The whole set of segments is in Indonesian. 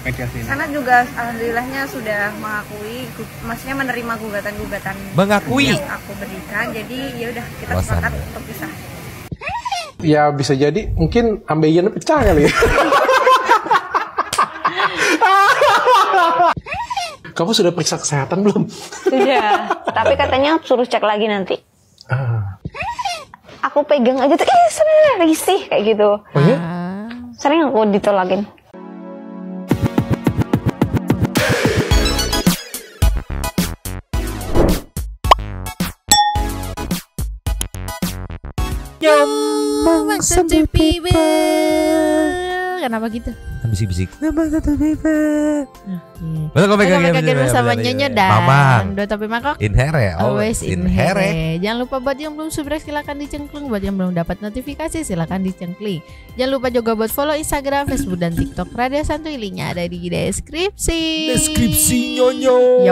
Sana juga alhamdulillahnya sudah mengakui, maksudnya menerima gugatan-gugatan mengakui yang aku berikan. Jadi ya udah kita sepakat untuk pisah. Ya bisa jadi mungkin ambeien pecah kali ya. Kamu sudah periksa kesehatan belum? Sudah, tapi katanya suruh cek lagi nanti. Aku pegang aja tuh, sebenarnya risih kayak gitu. Oh ya? Sering aku ditolakin. Ngomong satu people. Kenapa gitu? Bisik-bisik. Ngomong satu people. Welcome back again bersama Nyonya dan Mamang. Dua Topi Mangkok. Inhere, Always inhere. Jangan lupa buat yang belum subscribe silakan dicengkling. Buat yang belum dapat notifikasi silakan dicengkling. Jangan lupa juga buat follow Instagram, Facebook dan TikTok Radio Santuy. Linknya ada di deskripsi. Nyonyo.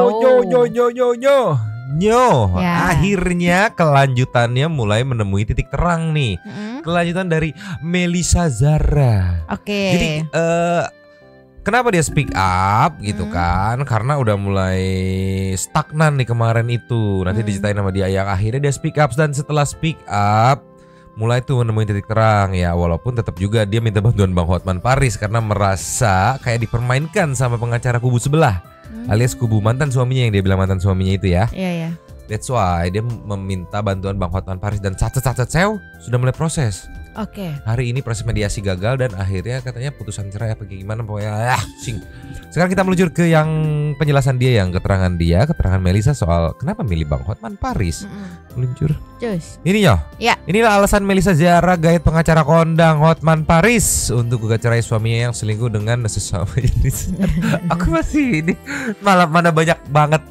Nyo, Ya. akhirnya kelanjutannya mulai menemui titik terang nih. Kelanjutan dari Melisa Zara. Oke. Jadi kenapa dia speak up gitu kan? Karena udah mulai stagnan nih kemarin itu. Nanti diceritain sama dia yang akhirnya dia speak up, dan setelah speak up mulai tuh menemui titik terang ya. Walaupun tetap juga dia minta bantuan Bang Hotman Paris karena merasa kayak dipermainkan sama pengacara kubu sebelah. Alias kubu mantan suaminya, yang dia bilang mantan suaminya itu ya. Iya ya. That's why dia meminta bantuan Bang Hotman Paris, dan sew sudah mulai proses. Oke. Hari ini proses mediasi gagal dan akhirnya katanya putusan cerai apa gimana pokoknya Sekarang kita meluncur ke yang penjelasan dia, yang keterangan Melisa soal kenapa milih Bang Hotman Paris. Meluncur. Cus. Ini ya. Ya. Inilah alasan Melisa Zara, gait pengacara kondang Hotman Paris untuk gugat cerai suaminya yang selingkuh dengan sesama jenis. Aku masih ini malam mana banyak banget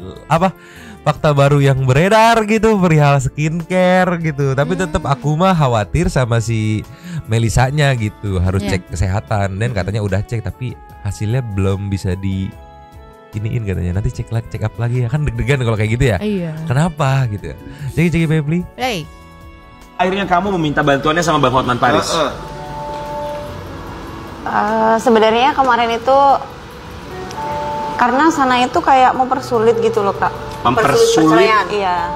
fakta baru yang beredar gitu perihal skincare gitu. Tapi tetap aku mah khawatir sama si Melisanya gitu. Harus cek kesehatan, dan katanya udah cek tapi hasilnya belum bisa iniin katanya. Nanti check up lagi ya. Kan deg-degan kalau kayak gitu ya. Iya. Kenapa gitu. Cek Bebli. Hey. Akhirnya kamu meminta bantuannya sama Bang Hotman Paris. Sebenarnya kemarin itu karena sana itu kayak mempersulit gitu loh Kak. Mempersulit? Iya.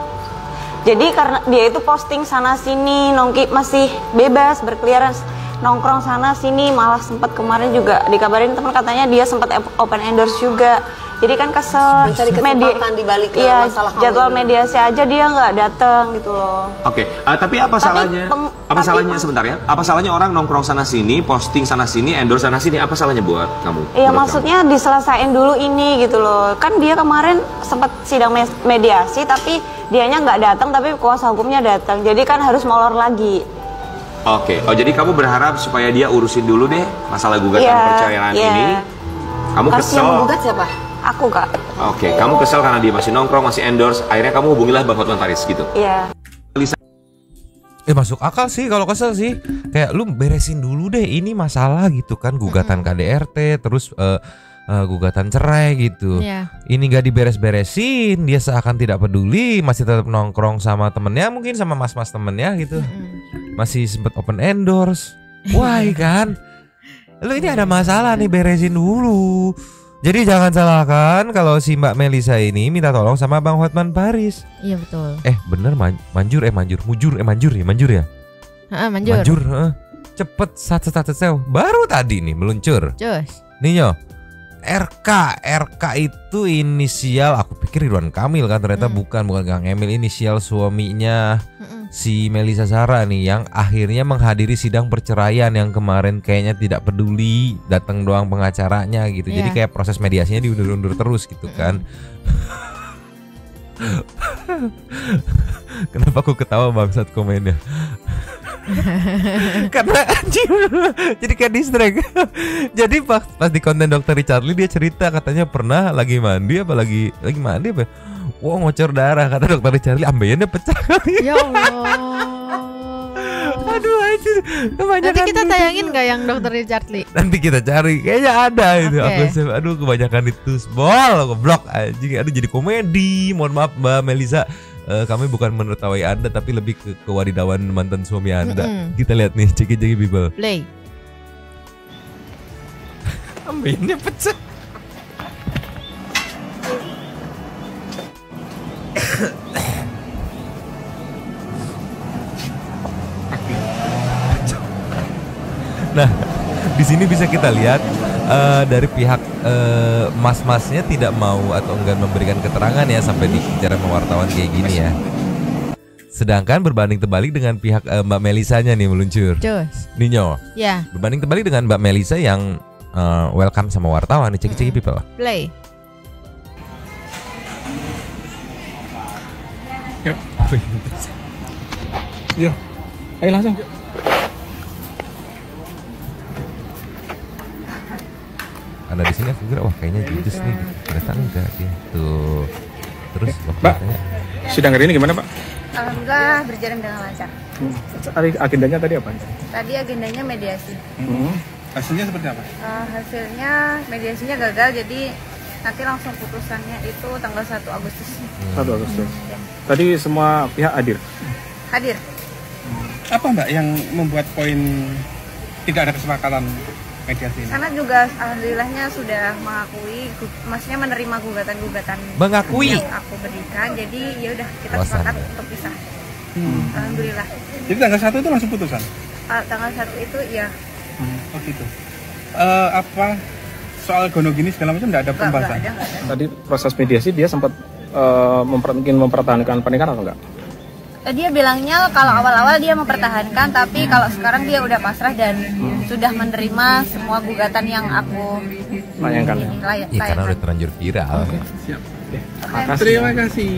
Jadi karena dia itu posting sana sini, nongki masih bebas berkeliaran nongkrong sana sini, malah sempat kemarin juga dikabarin teman katanya dia sempat open endorse juga. Jadi kan kesel, mencari kesempatan dibalik masalah jadwal mediasi aja dia nggak datang gitu loh. Oke, tapi apa salahnya? Salahnya sebentar ya? Apa salahnya orang nongkrong sana sini, posting sana sini, endorse sana sini? Apa salahnya buat kamu? Iya, maksudnya diselesain dulu ini gitu loh. Kan dia kemarin sempat sidang mediasi tapi dianya nggak datang, tapi kuasa hukumnya datang. Jadi kan harus molor lagi. Oke, jadi kamu berharap supaya dia urusin dulu deh masalah gugatan perceraian ini. Kamu kesel? Yang menggugat siapa? Aku Kak. Oke, kamu kesel karena dia masih nongkrong, masih endorse. Akhirnya kamu hubungilah Bang Hotman Paris gitu. Iya. Masuk akal sih kalau kesel sih. Kayak lu beresin dulu deh ini masalah gitu kan. Gugatan KDRT, terus gugatan cerai gitu. Ini gak diberes-beresin, dia seakan tidak peduli, masih tetap nongkrong sama temennya, mungkin sama mas-mas temennya gitu. Masih sempet open endorse. Why kan? Lu ini ada masalah nih, beresin dulu. Jadi jangan salahkan kalau si Mbak Melisa ini minta tolong sama Bang Hotman Paris. Iya betul. Bener manjur ya. Manjur. Cepet sew. Baru tadi nih meluncur. Cus. Nih yo. RK itu inisial, aku pikir Ridwan Kamil kan, ternyata bukan Kang Emil, inisial suaminya si Melisa Zara nih, yang akhirnya menghadiri sidang perceraian yang kemarin kayaknya tidak peduli, datang doang pengacaranya gitu. Jadi kayak proses mediasinya diundur-undur terus gitu kan. Kenapa aku ketawa bangsat komennya? Karena anjir, jadi kayak distract. Jadi pas di konten Dokter Richard Lee dia cerita katanya pernah lagi mandi apa. Wah, ngocor darah, kata Dokter Richard Lee, ambeyannya pecah kali. Ya Allah. Aduh anjir, Nanti kita tayangin gak yang Dokter Richard Lee? Nanti kita cari, kayaknya ada itu. Aduh kebanyakan itu goblok anjing. Aduh jadi komedi. Mohon maaf Mbak Melisa. Kami bukan menertawai Anda, tapi lebih ke kewadidawan mantan suami Anda. Kita lihat nih, ceki people. Play. Ambeyannya pecah. Nah, di sini bisa kita lihat dari pihak mas-masnya tidak mau atau enggan memberikan keterangan ya sampai dibicara sama wartawan kayak gini ya. Sedangkan berbanding terbalik dengan pihak Mbak Melisanya nih meluncur. Ninyo. Ya. Berbanding terbalik dengan Mbak Melisa yang welcome sama wartawan nih, ceki-ceki people. Play. Yuk. Yuk. Ayo langsung. Karena di sini aku kira wah kayaknya jujus nih, ternyata enggak dia tuh. Terus Mbak, sidang hari ini gimana Pak? Alhamdulillah berjalan dengan lancar. Agendanya tadi apa? Tadi agendanya mediasi. Hasilnya seperti apa? Hasilnya mediasinya gagal, jadi nanti langsung putusannya itu tanggal 1 Agustus. 1 Agustus. Tadi semua pihak hadir? Hadir. Apa Mbak yang membuat poin tidak ada kesepakatan mediasi ini? Karena juga alhamdulillahnya sudah mengakui, maksudnya menerima gugatan-gugatan mengakui yang aku berikan, jadi ya udah kita sepakat untuk pisah. Alhamdulillah. Jadi tanggal 1 itu langsung putusan? Tanggal 1 itu ya. Oh gitu. Apa soal gonogini segala macam tidak ada pembahasan? Nggak ada. Tadi proses mediasi dia sempat mungkin mempertahankan pernikahan atau enggak? Dia bilangnya kalau awal-awal dia mempertahankan, tapi kalau sekarang dia udah pasrah dan sudah menerima semua gugatan yang aku layangkan. Iya karena udah terlanjur viral. Siap. Terima kasih.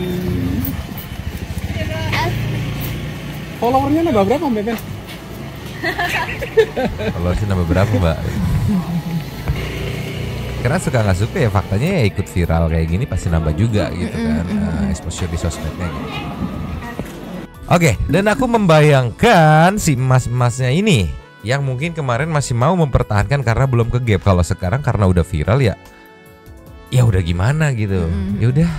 Followernya nambah berapa Mbak Ben? Followersnya nambah berapa Mbak? Karena suka nggak suka ya faktanya ya ikut viral kayak gini pasti nambah juga gitu kan, exposure di sosmednya gitu. Oke, dan aku membayangkan si emas-emasnya ini yang mungkin kemarin masih mau mempertahankan karena belum ke gap. Kalau sekarang karena udah viral ya udah gimana gitu. Ya udah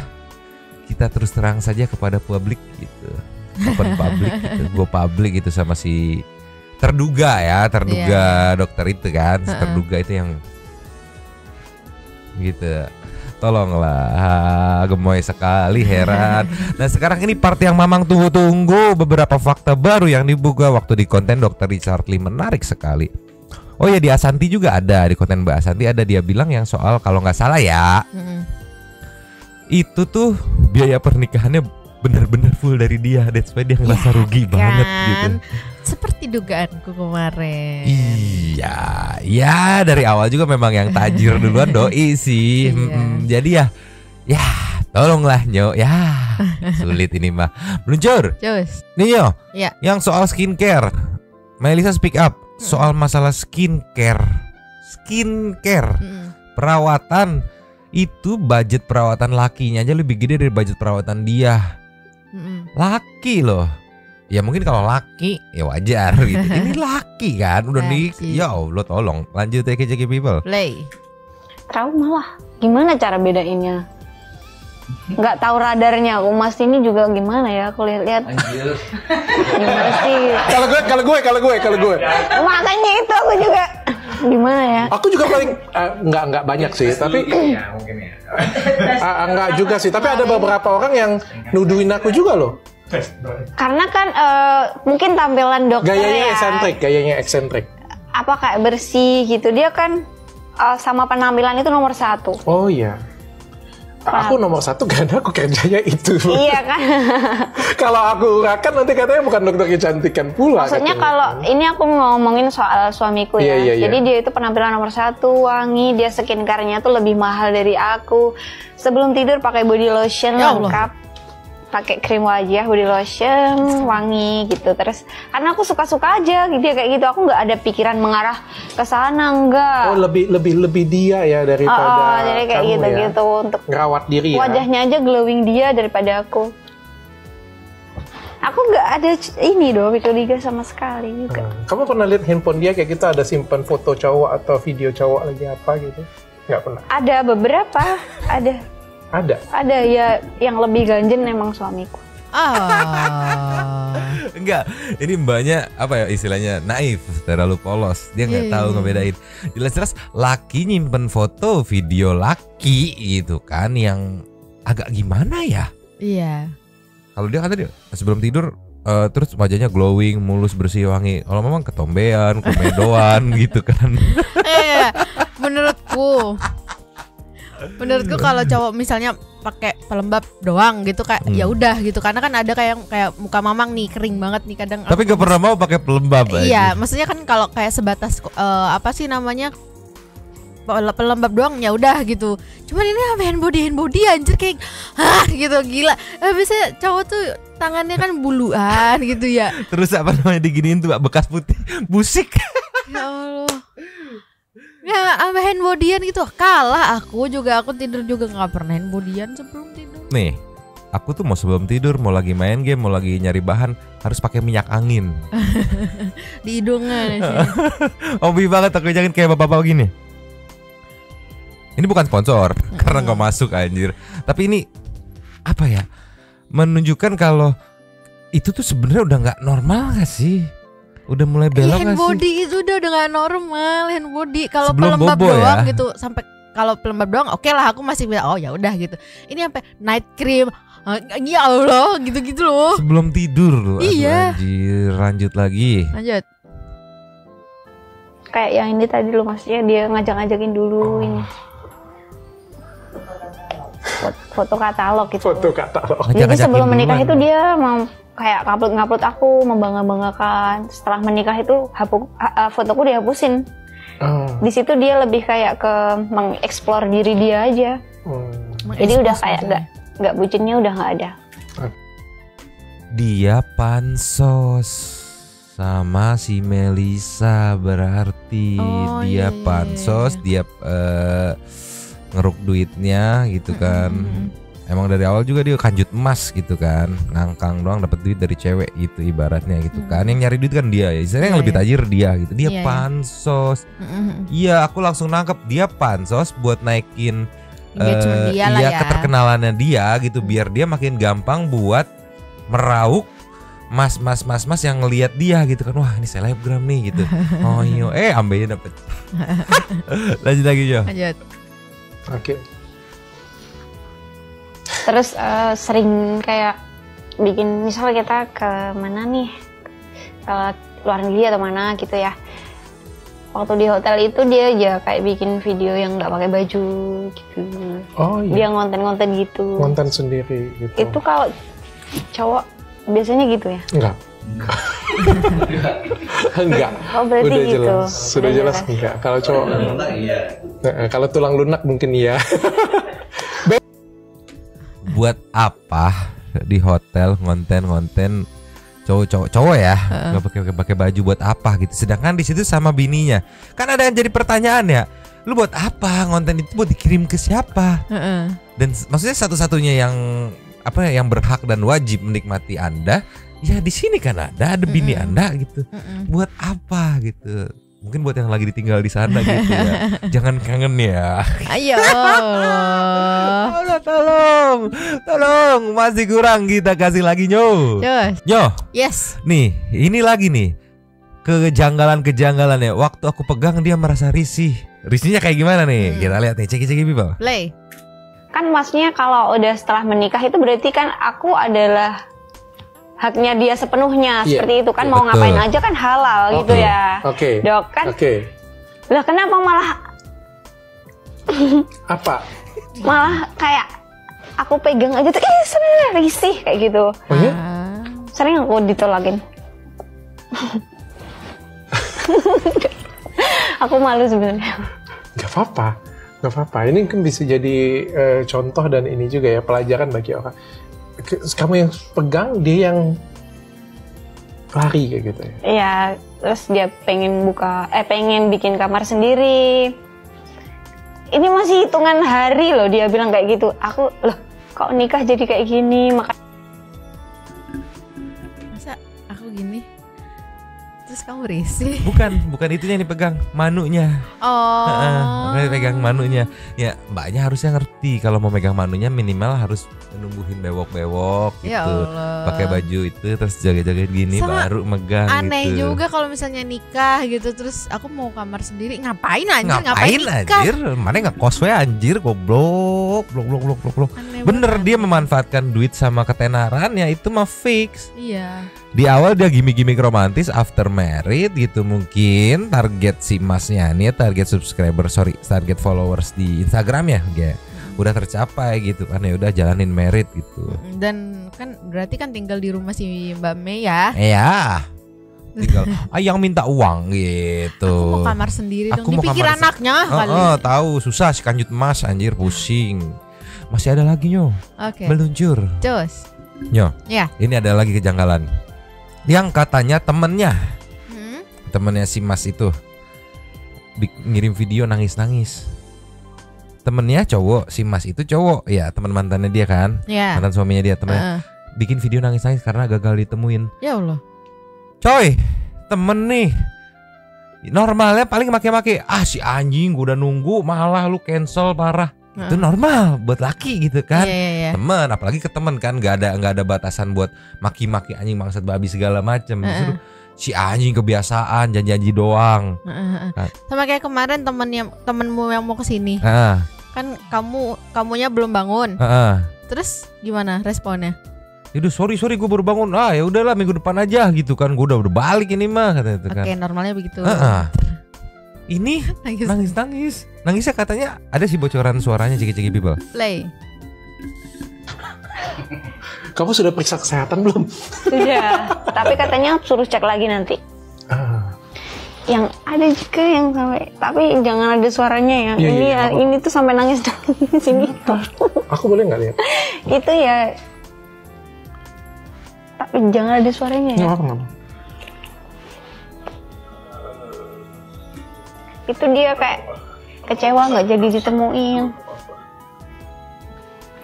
kita terus terang saja kepada publik gitu. Open public gitu, go public gitu sama si terduga dokter itu kan, terduga itu yang gitu. Tolonglah, gemoy sekali, heran. Nah sekarang ini part yang Mamang tunggu-tunggu, beberapa fakta baru yang dibuka waktu di konten Dr. Richard Lee, menarik sekali. Oh ya di Asanti juga ada, di konten Mbak Asanti ada dia bilang yang soal kalau nggak salah ya, itu tuh biaya pernikahannya bener-bener full dari dia, that's why dia ngerasa rugi banget gitu. Seperti dugaanku kemarin. Iya, ya dari awal juga memang yang tajir duluan doi sih. Jadi ya tolonglah Nyo, sulit ini mah. Meluncur. Nih Nyo, yang soal skincare, Melisa speak up soal masalah skincare, perawatan itu budget perawatan lakinya aja lebih gede dari budget perawatan dia. Laki loh. Ya mungkin kalau laki ya wajar gitu. Ini laki kan udah nih. Ya Allah tolong lanjut ya JK people. Play. Trauma lah. Gimana cara bedainnya? Nggak tahu radarnya. Mas ini juga gimana ya? Aku lihat-lihat. Gimana sih? Kalau gue. Makanya itu aku juga gimana ya? Aku juga paling nggak banyak sih, tapi nggak juga sih. Tapi ada beberapa orang yang nuduhin aku juga loh. Karena kan mungkin tampilan dokter gayanya eksentrik. Apa kayak bersih gitu. Dia kan sama penampilan itu nomor 1. Oh iya. Aku nomor 1 karena aku kerjanya itu. Iya kan. Kalau aku urakan nanti katanya bukan dokter kecantikan pula. Maksudnya kalau ini aku mau ngomongin soal suamiku ya. Jadi dia itu penampilan nomor 1, wangi, dia skincare-nya tuh lebih mahal dari aku. Sebelum tidur pakai body lotion lengkap. Pakai krim wajah, body lotion, wangi gitu. Terus karena aku suka-suka aja gitu kayak gitu. Aku nggak ada pikiran mengarah ke sana, enggak. Oh, lebih dia ya daripada jadi kayak kamu gitu ya? Untuk ngerawat diri ya. Wajahnya aja glowing dia daripada aku. Aku nggak ada ini dong, curiga sama sekali juga. Kamu pernah lihat handphone dia kayak gitu ada simpan foto cowok atau video cowok lagi apa gitu? Nggak pernah. Ada beberapa, ada. Ada ya, yang lebih ganjen emang suamiku. Enggak, ini mbaknya apa ya istilahnya naif, terlalu polos. Dia nggak tahu ngebedain. Jelas-jelas laki nyimpen foto video laki gitu kan yang agak gimana ya? Iya. Kalau dia kan tadi sebelum tidur terus wajahnya glowing, mulus, bersih, wangi. Kalau memang ketombean, komedoan gitu kan. Menurutku kalau cowok misalnya pakai pelembab doang gitu kayak ya udah gitu, karena kan ada kayak muka mamang nih kering banget nih kadang. Tapi gak pernah mau pakai pelembab aja. Iya, maksudnya kan kalau kayak sebatas apa sih namanya pelembab doang ya udah gitu. Cuman ini apa hand body anjir kayak gitu gila. Biasanya cowok tuh tangannya kan buluan gitu ya. Terus apa namanya diginiin tuh bekas putih busik. Ya Allah. Ya sama hand bodyan gitu kalah aku tidur juga nggak pernah hand bodyan sebelum tidur. Nih, aku tuh mau sebelum tidur, mau lagi main game, mau lagi nyari bahan harus pakai minyak angin. Di hidungnya. Hobi banget aku jangan kayak bapak-bapak gini. Ini bukan sponsor karena nggak masuk anjir. Tapi ini apa ya? Menunjukkan kalau itu tuh sebenarnya udah nggak normal gak sih? Udah mulai belok gak sih? Hand body itu udah nggak normal. Hand body kalau pelembab doang ya? Gitu sampai kalau pelembab doang oke lah aku masih bilang oh ya udah gitu. Ini sampai night cream. Ya Allah gitu-gitu loh. Sebelum tidur loh. Iya. Anjir, lanjut lagi. Lanjut. Kayak yang ini tadi loh, maksudnya dia ngajak-ngajakin dulu ini. Foto katalog gitu. Foto katalog. Jadi sebelum menikah itu dia mau kayak ngupload aku, membangga-banggakan. Setelah menikah itu fotoku dihapusin. Di situ dia lebih kayak ke mengeksplor diri dia aja. Jadi udah kayak nggak bucinnya udah nggak ada. Dia pansos sama si Melisa berarti dia pansos, dia ngeruk duitnya gitu kan. Emang dari awal juga dia kanjut emas gitu kan, ngangkang doang dapat duit dari cewek gitu ibaratnya gitu kan. Yang nyari duit kan dia ya, istilahnya yang lebih tajir dia gitu. Dia pansos. Iya, aku langsung nangkep dia pansos buat naikin keterkenalannya dia gitu, biar dia makin gampang buat merauk mas yang ngelihat dia gitu kan. Wah, ini selebgram nih gitu. Oh iya, ambenya dapet. Lanjut lagi Jo. Lanjut. Oke. Terus sering kayak bikin, misal kita ke mana nih, ke luar negeri atau mana gitu ya. Waktu di hotel itu dia aja kayak bikin video yang nggak pakai baju gitu. Oh iya. Dia ngonten gitu. Ngonten sendiri gitu. Itu kalau cowok biasanya gitu ya? Enggak. Enggak. Oh berarti udah gitu. Jelas. Sudah jelas enggak. Kalau cowok iya. Kalau tulang lunak mungkin iya. Buat apa di hotel ngonten cowok ya nggak pakai baju buat apa gitu, sedangkan di situ sama bininya kan ada yang jadi pertanyaan ya, lu buat apa ngonten itu, buat dikirim ke siapa? Dan maksudnya satu-satunya yang apa yang berhak dan wajib menikmati Anda ya di sini kan ada bini Anda gitu. Buat apa gitu? Mungkin buat yang lagi ditinggal di sana gitu ya. Jangan kangen ya. Ayo. Tolong masih kurang, kita kasih lagi Nyo. Yes. Nih, ini lagi nih kejanggalan ya. Waktu aku pegang dia merasa risih. Risihnya kayak gimana nih? Kita lihat nih, ceki Biba. Play. Kan maksudnya kalau udah setelah menikah itu berarti kan aku adalah haknya dia sepenuhnya, seperti itu kan. Mau ngapain aja kan halal gitu ya. Dok kan. Lah kenapa malah apa? Malah kayak aku pegang aja tuh sebenarnya risih kayak gitu. Oh iya? Sering aku ditolakin. Aku malu sebenarnya. Gak apa-apa. Ini kan bisa jadi contoh dan ini juga ya pelajaran bagi orang. Kamu yang pegang, dia yang lari kayak gitu ya. Iya, terus dia pengen bikin kamar sendiri. Ini masih hitungan hari loh dia bilang kayak gitu. Aku loh, kok nikah jadi kayak gini? Masa aku gini? Terus kamu risih? Bukan itunya yang dipegang, manunya. Makanya pegang manunya. Ya, mbaknya harusnya ngerti kalau mau megang manunya minimal harus menumbuhin bewok-bewok gitu. Ya Allah. Pakai baju itu terus jaga-jaga gini baru megang aneh gitu. Juga kalau misalnya nikah gitu terus aku mau kamar sendiri, ngapain nikah? Anjir? Mana nggak kos we anjir, goblok. blok. Bener dia memanfaatkan duit sama ketenarannya itu mah fix. Iya. Di awal dia gimmick-gimmick romantis, after married gitu mungkin target si masnya nih, target target followers di Instagram ya, udah tercapai gitu kan, ya udah jalanin married gitu. Dan kan berarti kan tinggal di rumah si Mbak Mei ya. Iya. Tinggal yang minta uang gitu. Aku mau kamar sendiri dong. Dipikir anaknya kali. Tahu susah si kanjut mas anjir pusing. Masih ada lagi Nyo. Oke. Meluncur. Cus. Nyo. Ya. Ini ada lagi kejanggalan. Yang katanya temennya si mas itu ngirim video nangis-nangis. Temennya cowok, si mas itu cowok. Ya teman mantannya dia kan. Ya. Mantan suaminya dia temennya. Bikin video nangis-nangis karena gagal ditemuin. Ya Allah. Coy, temen nih normalnya paling maki-maki, si anjing gue udah nunggu malah lu cancel parah. Itu normal buat laki gitu kan. Temen, apalagi ke temen kan nggak ada batasan buat maki-maki anjing bangsat babi segala macem. Si anjing kebiasaan janji-janji doang. Sama kayak kemarin temenmu yang mau kesini. Kan kamunya belum bangun. Terus gimana responnya? Yaudah sorry gue baru bangun. Ya udahlah minggu depan aja gitu kan. Gue udah balik ini mah katanya itu kan. Oke, normalnya begitu. Ini nangis. Nangisnya katanya ada sih bocoran suaranya ciki-ciki people. Play. Kamu sudah periksa kesehatan belum? Sudah. Tapi katanya suruh cek lagi nanti. Yang ada juga yang sampai, tapi jangan ada suaranya ya. Ini tuh sampai nangis sini. Aku boleh nggak lihat? Itu ya. Tapi jangan ada suaranya ya. Kenapa? Itu dia kayak kecewa nggak jadi ditemuin.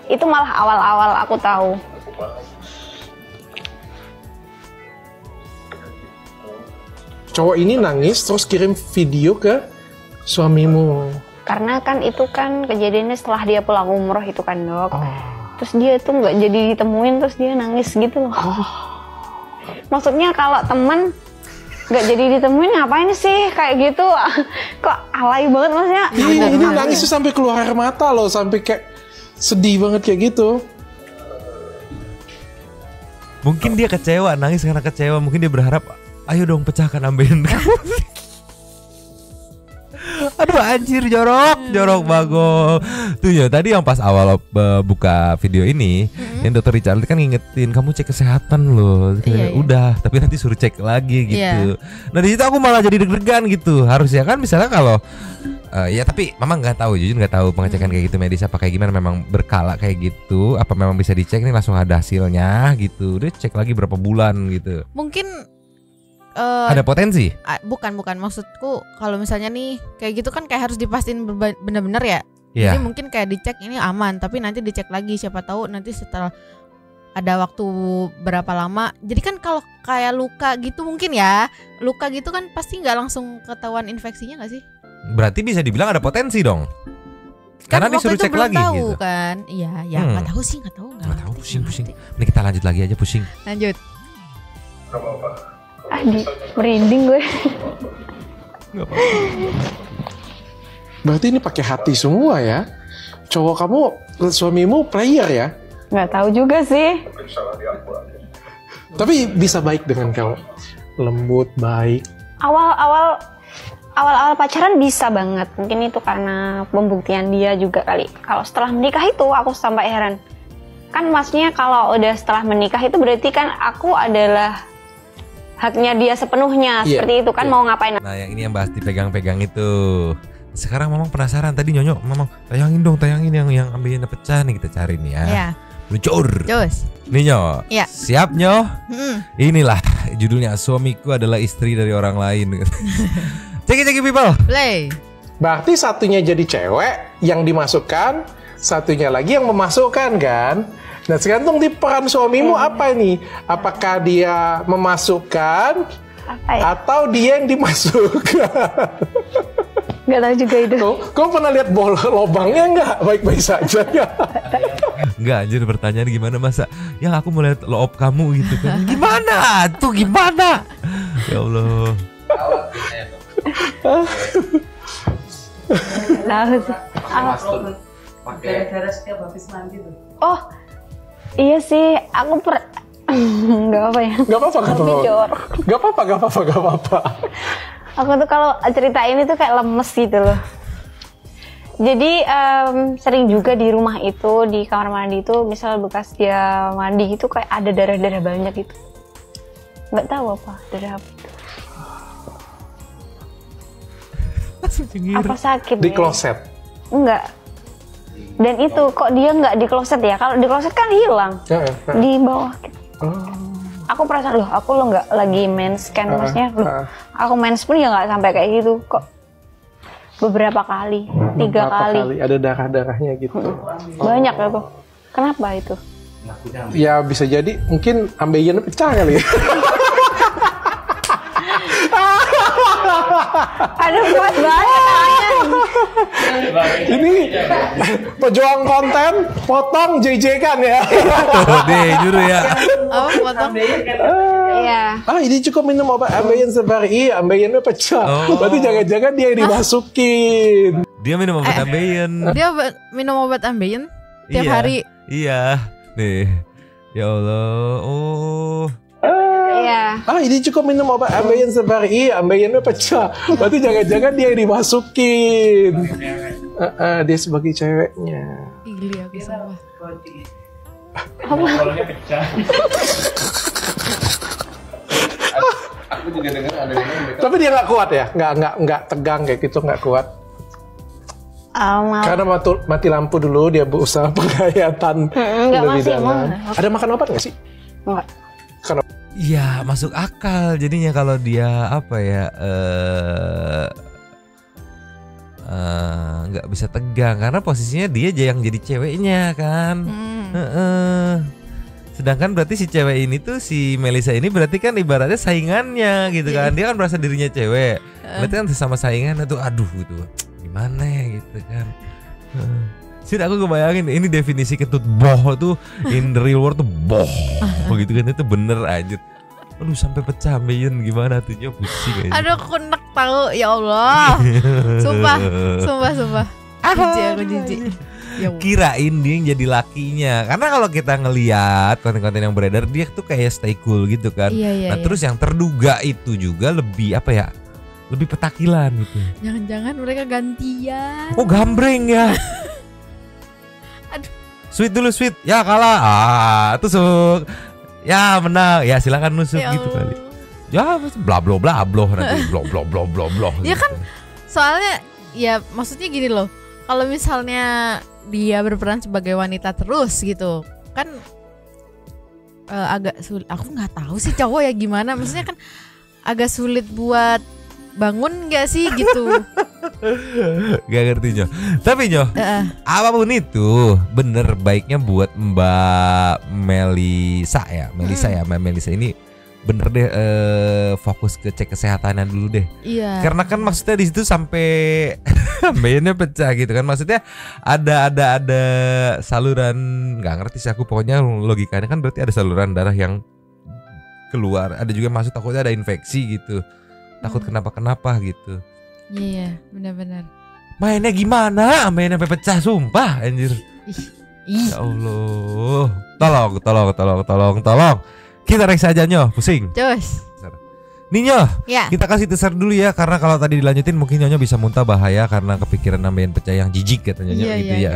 Itu malah awal-awal aku tahu. Cowok ini nangis terus kirim video ke suamimu. Karena kan itu kan kejadiannya setelah dia pulang umroh itu kan dok. Terus dia tuh nggak jadi ditemuin, terus dia nangis gitu loh. Maksudnya kalau teman nggak jadi ditemuin ngapain sih kayak gitu? Kok alay banget maksudnya? Ini nangis tuh sampai keluar air mata loh, sampai kayak sedih banget kayak gitu. Mungkin dia kecewa, nangis karena kecewa. Mungkin dia berharap, ayo dong pecahkan ambeien kamu. Aduh anjir jorok bagong. Tuh ya tadi yang pas awal buka video ini, yang Dr. Richard kan ngingetin kamu cek kesehatan loh. Udah, tapi nanti suruh cek lagi gitu. Nah di situ aku malah jadi deg-degan gitu. Harusnya kan misalnya kalau ya tapi mama nggak tahu, jujur nggak tahu pengecekan kayak gitu medis apa kayak gimana, memang berkala kayak gitu. Apa memang bisa dicek nih langsung ada hasilnya gitu. Udah cek lagi berapa bulan gitu. Mungkin ada potensi? Bukan maksudku kalau misalnya nih kayak gitu kan kayak harus dipastiin benar-benar ya. Yeah. Jadi mungkin kayak dicek ini aman, tapi nanti dicek lagi, siapa tahu nanti setelah ada waktu berapa lama. Jadi kan kalau kayak luka gitu mungkin ya, luka gitu kan pasti nggak langsung ketahuan infeksinya nggak sih? Berarti bisa dibilang ada potensi dong. Karena disuruh cek lagi tahu, gitu. Kan? Iya, ya nggak tahu sih, nggak tahu pusing. Ini kita lanjut lagi aja pusing. Lanjut. Merinding gue. Berarti ini pakai hati semua ya. Cowok kamu, suamimu player ya? Nggak tahu juga sih. Tapi bisa baik dengan kamu, lembut, baik. Awal pacaran bisa banget. Mungkin itu karena pembuktian dia juga kali. Kalau setelah menikah itu aku sampai heran. Kan maksudnya kalau udah setelah menikah itu berarti kan aku adalah haknya dia sepenuhnya, seperti itu kan, mau ngapain. Nah yang ini yang bahas dipegang-pegang itu. Sekarang Mamang penasaran, tadi Nyonyo Mamang tayangin yang ambilnya pecah nih, kita cari nih ya. Luncur. Nih Nyo, siap Nyo? Inilah judulnya, suamiku adalah istri dari orang lain. Ceki people. Play. Berarti satunya jadi cewek yang dimasukkan, satunya lagi yang memasukkan kan? Nah tergantung di peran suamimu apa nih? Apakah dia memasukkan atau dia yang dimasukkan? Gak tahu juga itu. Kau pernah lihat lobangnya nggak? Baik-baik saja ya. Nggak anjir, pertanyaan gimana masa? Yang aku melihat loob kamu gitu kan? Gimana? Tuh gimana? Ya Allah. Tahu sih. Gara-gara setiap habis mandi tuh. Oh, iya sih, aku nggak apa ya. Gak apa-apa. Aku tuh kalau cerita ini tuh kayak lemes gitu loh. Jadi sering juga di rumah itu, di kamar mandi itu, misal bekas dia mandi gitu kayak ada darah-darah banyak gitu. Nggak tahu apa, darah apa itu. Apa sakit? Di kloset? Enggak. Dan itu kok dia nggak di kloset ya? Kalau di kloset kan hilang. Di bawah gitu. Aku perasaan aku nggak lagi mens kan, maksudnya aku mens pun ya nggak sampai kayak gitu kok. Beberapa kali, 3 kali. Ada darah-darahnya gitu. Banyak ya tuh. Kenapa itu? Ya bisa jadi mungkin ambeien pecah kali ya. Ada buat banyak. Ini pejuang konten potong JJ kan ya. Deh juru ya. Oh, potong. Iya. Ini cukup minum obat ambeien sebari, ambeiennya pecah. Berarti jangan-jangan dia yang dimasukin. Dia minum obat ambeien. Dia minum obat ambeien tiap hari. Iya. Nih. Ya Allah. Oh. Iya. Ini cukup minum obat ambeien sebari, ambeiennya pecah. Berarti jangan-jangan dia yang dimasukin. Dia sebagai ceweknya. Gili aku sama. Kolonnya pecah. Aku juga dengar ada yang tapi dia nggak kuat ya, nggak tegang kayak gitu, nggak kuat. Karena mati lampu dulu, dia berusaha penghayatan lebih dalam. Ada makan obat nggak sih? Nggak. Iya, masuk akal jadinya kalau dia apa ya nggak bisa tegang karena posisinya dia yang jadi ceweknya kan. Sedangkan berarti si cewek ini tuh, si Melisa ini berarti kan ibaratnya saingannya gitu kan. Dia kan merasa dirinya cewek. Berarti kan sama saingan itu aduh gitu. Gimana ya gitu kan. Sih aku kebayangin ini definisi kentut boh tuh in the real world tuh boh. Begitu kan itu bener aja. Aduh sampai pecah ambeien gimana tuh, pusing aja. Aduh aku enak tahu ya Allah. Sumpah. Jijik. Kirain dia yang jadi lakinya. Karena kalau kita ngelihat konten-konten yang beredar dia tuh kayak stay cool gitu kan. Iya. Terus yang terduga itu juga lebih apa ya? Lebih petakilan gitu. Jangan-jangan mereka gantian. Oh gambreng ya. Aduh. Sweet dulu sweet. Ya kalah. Tusuk. Ya menang. Ya silakan nusuk ya gitu kali. Ya bla bla bla nanti bla. Ya kan soalnya ya maksudnya gini loh. Kalau misalnya dia berperan sebagai wanita terus gitu kan agak sulit. Aku nggak tahu sih cowok ya gimana. Maksudnya kan agak sulit buat bangun nggak sih gitu. Gak ngerti Nyoh. Tapi Nyoh, apapun itu bener baiknya buat Mbak Melisa ya. Melisa ini bener deh fokus ke cek kesehatannya dulu deh. Iya. Karena kan maksudnya di situ sampai ambeiennya pecah gitu kan. Maksudnya ada saluran, nggak ngerti sih aku, pokoknya logikanya kan berarti ada saluran darah yang keluar. Ada juga masuk, takutnya ada infeksi gitu. Takut kenapa-kenapa gitu. Iya, benar-benar. Mainnya gimana? Ambeiennya sampai pecah sumpah anjir. Ya Allah. Tolong. Kita reksa aja Nyoh, pusing. Cus. Nih Nyoh, ya. Kita kasih teaser dulu ya, karena kalau tadi dilanjutin mungkin Nyonya bisa muntah, bahaya karena kepikiran ambeien pecah yang jijik katanya Nyonya gitu ya.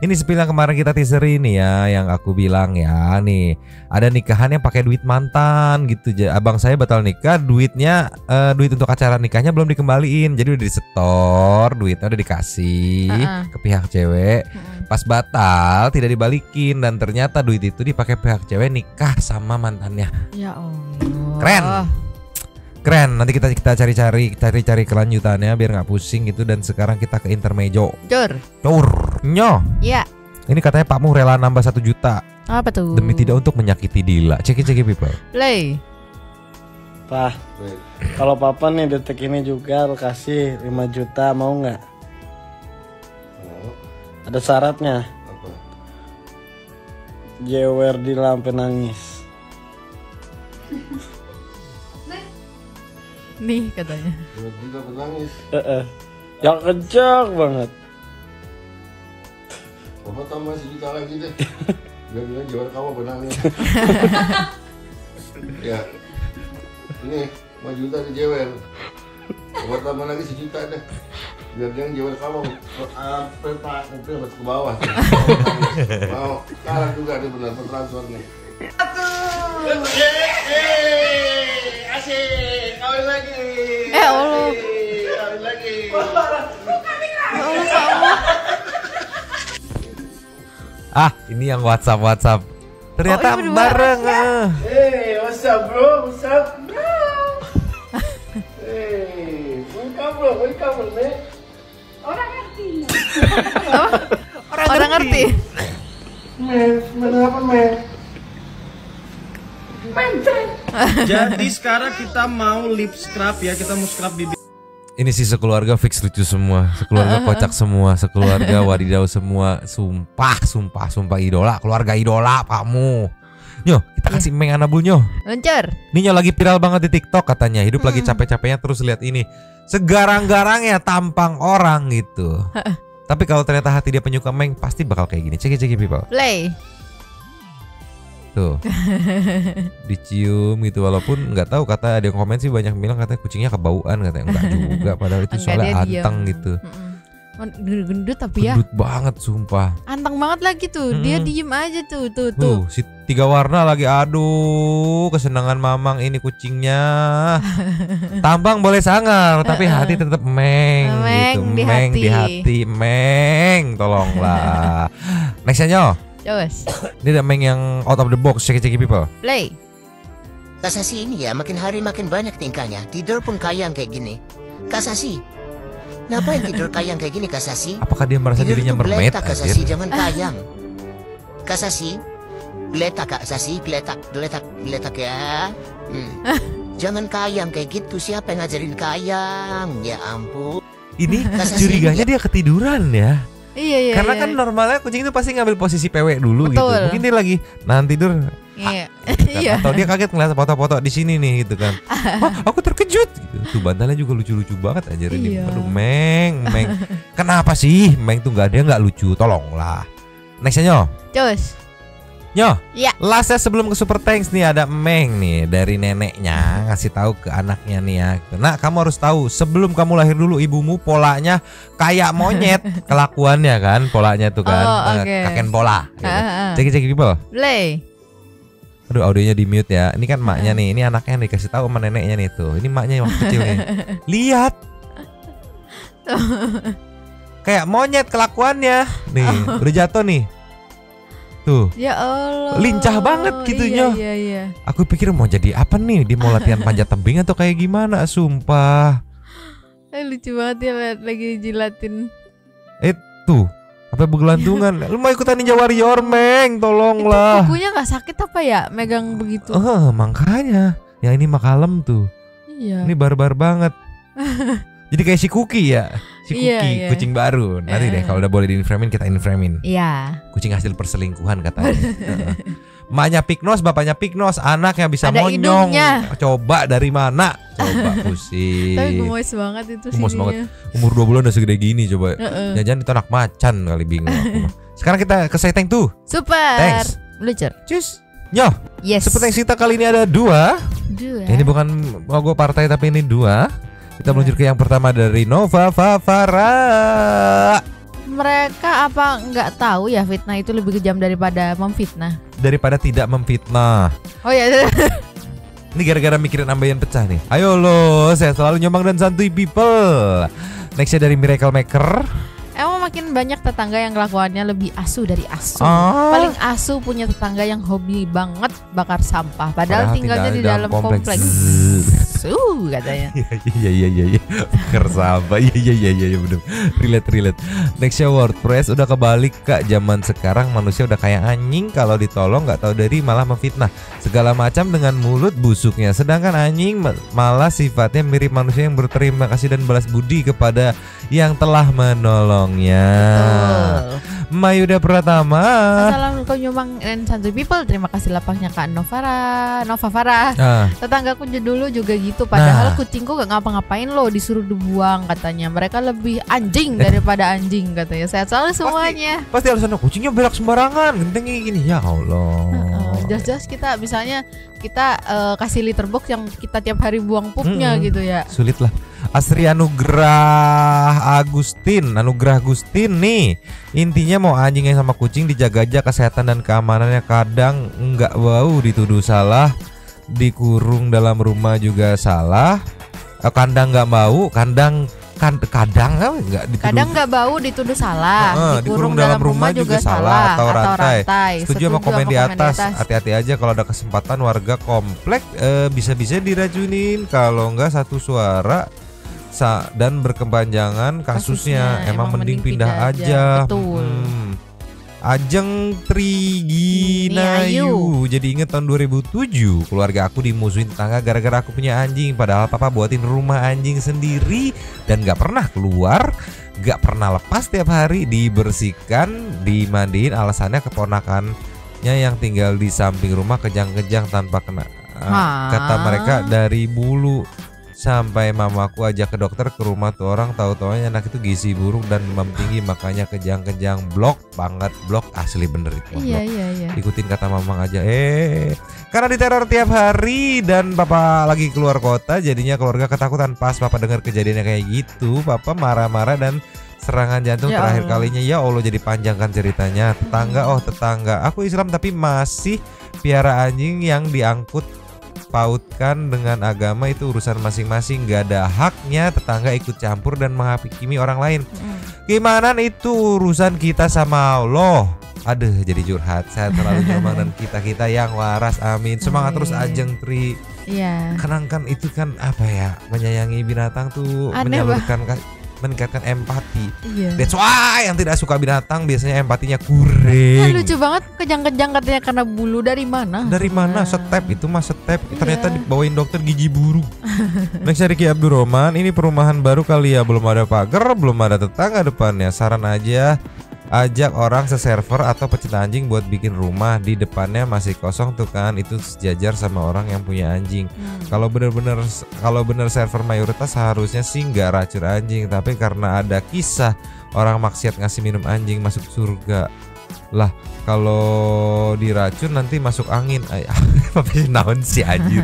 Ini spill yang kemarin kita teaser ini ya, yang aku bilang ya nih, ada nikahan yang pakai duit mantan gitu. Abang saya batal nikah, duitnya duit untuk acara nikahnya belum dikembaliin, jadi udah disetor, duitnya udah dikasih ke pihak cewek. Pas batal tidak dibalikin dan ternyata duit itu dipakai pihak cewek nikah sama mantannya. Ya Allah. Keren. Nanti kita cari kelanjutannya biar nggak pusing gitu. Dan sekarang kita ke intermezzo. Cur. Nyoh. Iya. Ini katanya Pakmu rela nambah 1 juta. Apa tuh? Demi tidak untuk menyakiti Dila. Ceki people. Play. Pak, kalau papa nih detik ini juga kasih 5 juta, mau nggak? Ada syaratnya. Apa? Jewer di lampe nangis. Nih katanya. Yang kencang banget. Bapak tambah 1 juta lagi deh. Biar jual kamu benangnya. Ya, ini 5 juta dijewer. Bapak tambah lagi 1 juta deh. Biar dia jual kamu. Petak nanti harus ke bawah. Mau kalah juga nih benar transfer nih. Asik, kawin lagi. Allah. Kawin lagi. Ini yang WhatsApp. Ternyata ini bareng. What's up bro? What's up bro? Welcome bro, man. Orang ngerti. Men apa men? Jadi sekarang kita mau lip scrub ya, kita mau scrub bibir. Ini sih sekeluarga fix lucu semua, sekeluarga kocak semua, sekeluarga wadidaw semua. Sumpah idola, keluarga idola pakmu. Nyo, kita kasih Meng Anabul Nyo. Luncur. Ini Nyo lagi viral banget di TikTok katanya. Hidup lagi capek-capeknya terus lihat ini. Segarang-garangnya tampang orang gitu. Tapi kalau ternyata hati dia penyuka Meng, pasti bakal kayak gini. Cek people. Play. Tuh. Dicium gitu, walaupun nggak tahu, kata ada yang komen sih banyak bilang katanya kucingnya kebauan, katanya enggak juga, padahal itu soalnya anteng gitu. Gendut tapi ya. Gendut banget sumpah. Anteng banget lagi tuh. Dia diem aja tuh. Si 3 warna lagi, aduh kesenangan mamang ini kucingnya. Tampang boleh sangar tapi hati tetap Meng gitu. Meng di hati. Meng tolonglah. Nextnya Nyo. Terus. Ini ada Meng yang out of the box. Cek people. Play. Kasasi ini ya makin hari makin banyak tingkahnya. Tidur pun kayang kayak gini. Kasasi, ngapain tidur kayang kayak gini Kasasi? Apakah dia merasa tidur dirinya mermaid? Kasasi, jangan kayang. Kasasi, geletak Kasasi, geletak ya. Jangan kayang kayak gitu. Siapa yang ngajarin kayang? Ya ampun. Ini curiganya dia ketiduran ya. Iya. Karena kan normalnya kucing itu pasti ngambil posisi PW dulu. Betul. Gitu. Mungkin dia lagi nahan tidur. Iya. Atau dia kaget ngeliat foto-foto di sini nih gitu kan. Aku terkejut gitu. Tuh bantalnya juga lucu-lucu banget aja ini. Aduh Meng. Kenapa sih Meng tuh nggak lucu? Tolonglah. Nextnya Nyo. Cus. Nyo. Iya. Lastnya sebelum ke Super Thanks nih ada Meng nih dari neneknya ngasih tahu ke anaknya nih ya. Nah, kamu harus tahu sebelum kamu lahir dulu ibumu polanya kayak monyet kelakuannya kan, polanya tuh kan. Kakek pola. Gitu. Cek people. Play. Aduh audionya di mute ya. Ini kan maknya nih, ini anaknya nih dikasih tahu sama neneknya nih tuh. Ini maknya yang kecil nih. Lihat. Kayak monyet kelakuannya. Nih, udah jatuh nih. Tuh. Ya Allah. Lincah banget gitu Nyo. Iya. Aku pikir mau jadi apa nih? Dia mau latihan panjat tebing atau kayak gimana? Sumpah. Lucu banget ya lagi jilatin. Tuh. Apa bergelantungan? Lu mau ikutan Ninja Warrior Meng? Tolonglah. Kukunya gak sakit apa ya megang begitu? Makanya. Yang ini mah kalem tuh. Iya. Ini barbar banget. Jadi kayak si Cookie ya. Si Cookie, kucing baru. Nanti deh kalau udah boleh di-inframin kita inframin. Iya. Kucing hasil perselingkuhan katanya. Emaknya Piknos, bapaknya Piknos, anaknya bisa ada monyong. hidungnya. Coba dari mana? Coba pusing. Tapi gemoy banget itu sih. Gemoy banget. Umur 2 bulan udah segede gini coba. Jangan itu anak macan kali, bingung aku. Sekarang kita ke Say Thank tuh. Super. Thanks. Lucer. Cus. Nyo. Yes. Seperti kita kali ini ada 2. Ini bukan logo partai tapi ini 2. Kita meluncur ke yang pertama dari Nova Favara. Mereka apa nggak tahu ya fitnah itu lebih kejam daripada memfitnah? Daripada tidak memfitnah. Oh ya. Ini gara-gara mikirin ambeien pecah nih. Ayo lo, saya selalu nyombang dan santuy people. Nextnya dari Miracle Maker. Emang makin banyak tetangga yang kelakuannya lebih asu dari asu. Paling asu punya tetangga yang hobi banget bakar sampah. Padahal tinggalnya di dalam kompleks. Katanya. Iya. Bakar sampah. Iya bener. Relate. Nextnya WordPress udah kebalik Kak. Zaman sekarang manusia udah kayak anjing, kalau ditolong nggak tahu dari malah memfitnah segala macam dengan mulut busuknya. Sedangkan anjing malah sifatnya mirip manusia yang berterima kasih dan balas budi kepada yang telah menolongnya. Mayuda Pratama. Assalamualaikum Nyumbang dan Santuy People. Terima kasih lapangnya Kak Nova Farah. Tetanggaku dulu juga gitu. Padahal kucingku gak ngapa-ngapain loh, disuruh dibuang katanya. Mereka lebih anjing daripada anjing katanya. Sehat selalu semuanya. Pasti alasan kucingnya belak sembarangan, genteng gini. Ya Allah. Jelas-jelas kita misalnya kita kasih litter box yang kita tiap hari buang pupnya gitu ya. Sulit lah. Asri Anugrah Agustin nih. Intinya mau anjing yang sama kucing dijaga aja kesehatan dan keamanannya. Kadang nggak bau dituduh salah, dikurung dalam rumah juga salah. Kandang nggak bau, kadang nggak bau dituduh salah, dikurung dalam rumah juga salah atau rantai. Setuju sama komen di atas. Hati-hati aja kalau ada kesempatan warga komplek bisa-bisa diracunin kalau nggak satu suara dan berkepanjangan kasusnya. Emang mending pindah aja. Betul. Ajeng Triginayu. Jadi inget tahun 2007 keluarga aku dimusuhin tetangga gara-gara aku punya anjing. Padahal papa buatin rumah anjing sendiri dan gak pernah keluar, gak pernah lepas, tiap hari dibersihkan, dimandiin. Alasannya keponakannya yang tinggal di samping rumah kejang-kejang tanpa kena. Kata mereka dari bulu sampai mamaku ajak ke dokter ke rumah tuh orang, tahu-taunya anak itu gizi buruk dan demam tinggi, makanya kejang-kejang. Blok banget, blok asli bener itu. Iya. Ikutin kata mamang aja. Karena diteror tiap hari dan papa lagi keluar kota, jadinya keluarga ketakutan. Pas papa dengar kejadiannya kayak gitu, papa marah-marah dan serangan jantung terakhir kalinya. Ya Allah, jadi panjang kan ceritanya. Tetangga, aku Islam tapi masih piara anjing yang diangkut pautkan dengan agama itu urusan masing-masing, gak ada haknya tetangga ikut campur dan menghakimi orang lain. Gimana itu urusan kita sama Allah. Aduh, jadi curhat. Sehat selalu Nyumbang dan kita yang waras, amin. Semangat terus Ajeng Tri. Iya. Kan itu kan apa ya, menyayangi binatang tuh meningkatkan empati. That's why yang tidak suka binatang biasanya empatinya kurang. Lucu banget, kejang-kejang katanya karena bulu. Dari mana? Step itu mah step. Ternyata dibawain dokter gigi buruk. Next Ricky Abdurrahman, ini perumahan baru kali ya, belum ada pagar, belum ada tetangga depannya. Saran aja, ajak orang seserver atau pecinta anjing buat bikin rumah. Di depannya masih kosong tuh kan, itu sejajar sama orang yang punya anjing. Kalau bener server mayoritas harusnya sih nggak racun anjing, tapi karena ada kisah orang maksiat ngasih minum anjing masuk surga. Lah kalau diracun nanti masuk angin. Apa naon sih anjir.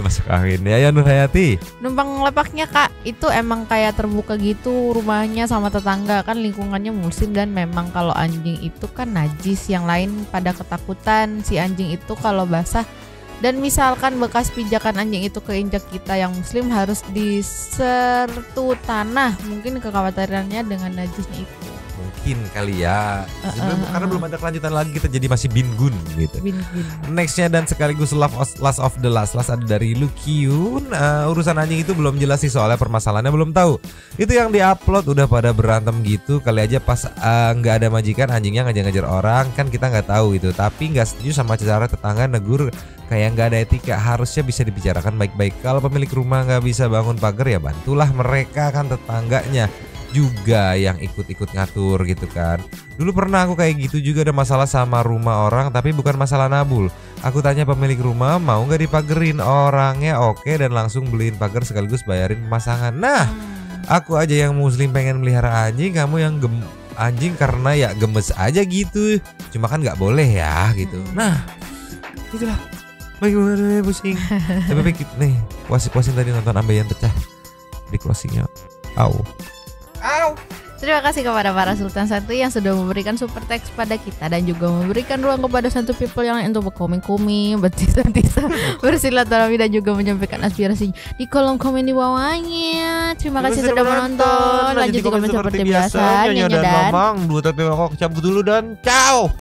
Masuk angin ya Nur Hayati. Numpang lepaknya Kak, itu emang kayak terbuka gitu rumahnya sama tetangga, kan lingkungannya muslim. Dan memang kalau anjing itu kan najis, yang lain pada ketakutan si anjing itu kalau basah. Dan misalkan bekas pijakan anjing itu keinjak kita yang muslim harus disertu tanah. Mungkin kekhawatirannya dengan najisnya itu. Mungkin kali ya, karena belum ada kelanjutan lagi, kita jadi masih bingun gitu. Nextnya dan sekaligus last of the last ada dari Lukyun. Urusan anjing itu belum jelas sih, soalnya permasalahannya belum tahu. Itu yang diupload udah pada berantem gitu. Kali aja pas nggak ada majikan anjingnya ngejar-ngejar orang, kan kita nggak tahu itu. Tapi nggak setuju sama cara tetangga negur kayak nggak ada etika. Harusnya bisa dibicarakan baik-baik. Kalau pemilik rumah nggak bisa bangun pagar ya bantulah mereka, kan tetangganya juga yang ikut-ikut ngatur gitu kan. Dulu pernah aku kayak gitu juga, ada masalah sama rumah orang tapi bukan masalah nabul. Aku tanya pemilik rumah mau nggak dipagerin, orangnya oke dan langsung beliin pagar sekaligus bayarin pemasangan. Nah, aku aja yang muslim pengen melihara anjing, kamu yang anjing karena ya gemes aja gitu. Cuma kan nggak boleh ya gitu. Nah, itulah. Bagaimana pusing. Tapi nih, puasin tadi nonton Ambeien pecah di closingnya. Terima kasih kepada para Sultan Santuy yang sudah memberikan super text pada kita dan juga memberikan ruang kepada Santuy People yang lain untuk berkoming-koming, bertisah-tisah, bersilaturahmi dan juga menyampaikan aspirasi di kolom komen di bawahnya. Terima kasih sudah menonton. Lanjut di komen seperti biasa. Nyonya dan Mamang, 2 tapi kok cabut dulu dan ciao.